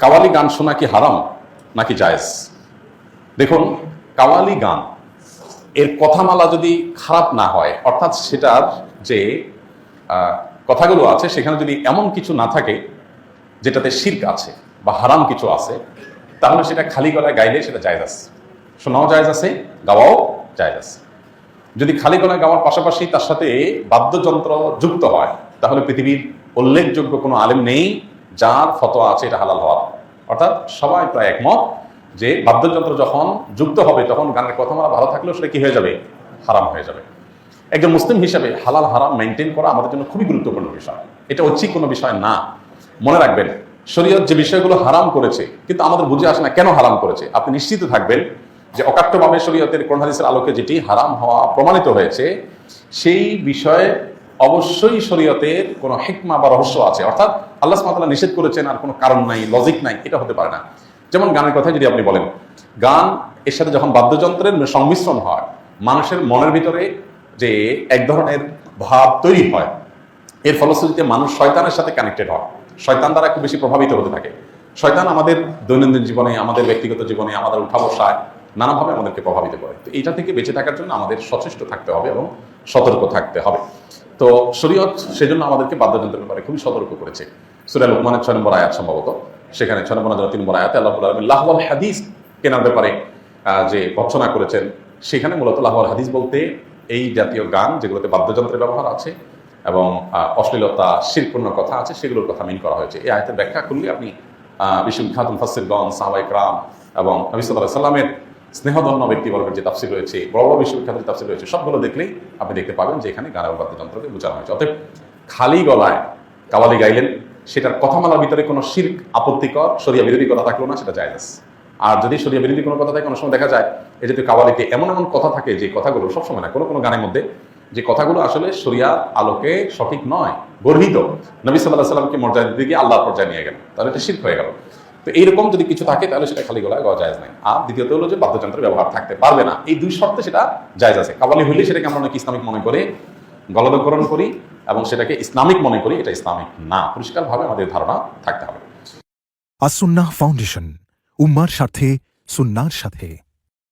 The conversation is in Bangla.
কাওয়ালি গান শোনা কি হারাম নাকি জায়েজ? দেখুন, কাওয়ালি গান এর কথামালা যদি খারাপ না হয়, অর্থাৎ সেটার যে কথাগুলো আছে সেখানে যদি এমন কিছু না থাকে যেটাতে শিরক আছে বা হারাম কিছু আছে, তাহলে সেটা খালি গলায় গাইলে সেটা জায়েজ আছে, শোনাও জায়েজ আছে, গাওয়াও জায়েজ আছে। যদি খালি গলায় গাওয়ার পাশাপাশি তার সাথে বাদ্যযন্ত্র যুক্ত হয়, তাহলে পৃথিবীর উল্লেখযোগ্য কোনো আলেম নেই যার ফতোয়া আছে এটা হালাল হওয়ার। অর্থাৎ সবাই প্রায় একমত যে বাদ্যযন্ত্র যখন যুক্ত হবে তখন গানের কথামালা ভালো থাকলেও সেটা কি হয়ে যাবে? হারাম হয়ে যাবে। একজন মুসলিম হিসাবে হালাল হারাম মেনটেন করা আমাদের জন্য খুবই গুরুত্বপূর্ণ বিষয়। এটা ঐচ্ছিক কোনো বিষয় না। মনে রাখবেন, শরীয়ত যে বিষয়গুলো হারাম করেছে কিন্তু আমাদের বুঝে আসে না কেন হারাম করেছে, আপনি নিশ্চিত থাকবেন যে অকাট্যভাবে শরীয়তের কোরআন হাদিসের আলোকে যেটি হারাম হওয়া প্রমাণিত হয়েছে সেই বিষয়ে অবশ্যই শরীয়তের কোনো হিকমা বা রহস্য আছে। অর্থাৎ আল্লাহ সুবহানাহু ওয়া তাআলা নিষেধ করেছেন আর কোনো কারণ নাই, লজিক নাই, এটা হতে পারে না। যেমন গানের কথা যদি আপনি বলেন, গান এর সাথে যখন বাদ্যযন্ত্রের সংমিশ্রণ হয়, মানুষের মনের ভিতরে যে এক ধরনের ভাব তৈরি হয়, এর ফলশ্রুতিতে মানুষ শয়তানের সাথে কানেক্টেড হয়, শয়তান দ্বারা খুব বেশি প্রভাবিত হতে থাকে। শয়তান আমাদের দৈনন্দিন জীবনে, আমাদের ব্যক্তিগত জীবনে, আমাদের উঠা বসায় নানাভাবে আমাদেরকে প্রভাবিত করে। তো এইটা থেকে বেঁচে থাকার জন্য আমাদের সচেষ্ট থাকতে হবে এবং সতর্ক থাকতে হবে। তো শরীয়ত সেজন্য আমাদেরকে বাদ্যযন্ত্রের ব্যাপারে খুবই সতর্ক করেছে। সূরা লুকমানের 6 নম্বর আয়াত সম্ভবত, সেখানে 6 নম্বর 3 নম্বর আয়াতে আল্লাহ রাব্বুল আলামিন লাহওয়াল হাদিস কেনার ব্যাপারে যে ভর্ৎসনা করেছেন, সেখানে মূলত লাহওয়াল হাদিস বলতে এই জাতীয় গান যেগুলোতে বাদ্যযন্ত্রের ব্যবহার আছে এবং অশ্লীলতা, শিরকপূর্ণ কথা আছে, সেগুলোর কথা মিন করা হয়েছে। এই আয়াতের ব্যাখ্যা করলে আপনি বিশ্ববিখ্যাত মুফাসসিরগণ, সাহাবায়ে কেরাম এবং নবী সাল্লাল্লাহু আলাইহি সাল্লামের স্নেহধন্য ব্যক্তিবর্গের যে তাফসীর রয়েছে, বড় বড় বিশ্ববিখ্যাত যে তাফসীর রয়েছে, সবগুলো দেখলেই আপনি দেখতে পাবেন যে এখানে গান এবং বাদ্যযন্ত্রকে বোঝানো হয়েছে। অতএব খালি গলায় কাওয়ালি গাইলেন, সেটার কথামালার ভিতরে কোনো শিরক, আপত্তিকর, শরিয়া বিরোধী কথা থাকলো না, সেটা জায়েজ আছে। আর যদি শরিয়া বিরোধী কোনো কথা থাকে, অনেক সময় দেখা যায় এই জাতীয় কাওয়ালিতে এমন এমন কথা থাকে যে কথাগুলো সবসময় না, কোনো কোনো গানের মধ্যে যে কথাগুলো আসলে শরিয়ার আলোকে সঠিক নয়, গর্হিত, নবী সাল্লাল্লাহু আলাইহি সাল্লামকে মর্যাদা দিতে গিয়ে আল্লাহর পর্যায়ে নিয়ে গেল, তাহলে এটা শিরক হয়ে গেল। তো এইরকম যদি কিছু থাকে তাহলে সেটা খালি গলায় গাওয়া জায়েজ নাই। আর দ্বিতীয়ত হলো যে বাদ্যযন্ত্রের ব্যবহার থাকতে পারবে না, এই দুই শর্তে সেটা জায়েজ আছে। কাওয়ালি হইলে সেটাকে আমরা অনেক ইসলামিক মনে করে গলদকরণ করি এবং সেটাকে ইসলামিক মনে করি, এটা ইসলামিক না। পরিষ্কারভাবে আমাদের ধারণা থাকতে হবে। আসুন্নাহ ফাউন্ডেশন, উম্মার স্বার্থে সুন্নাহর সাথে।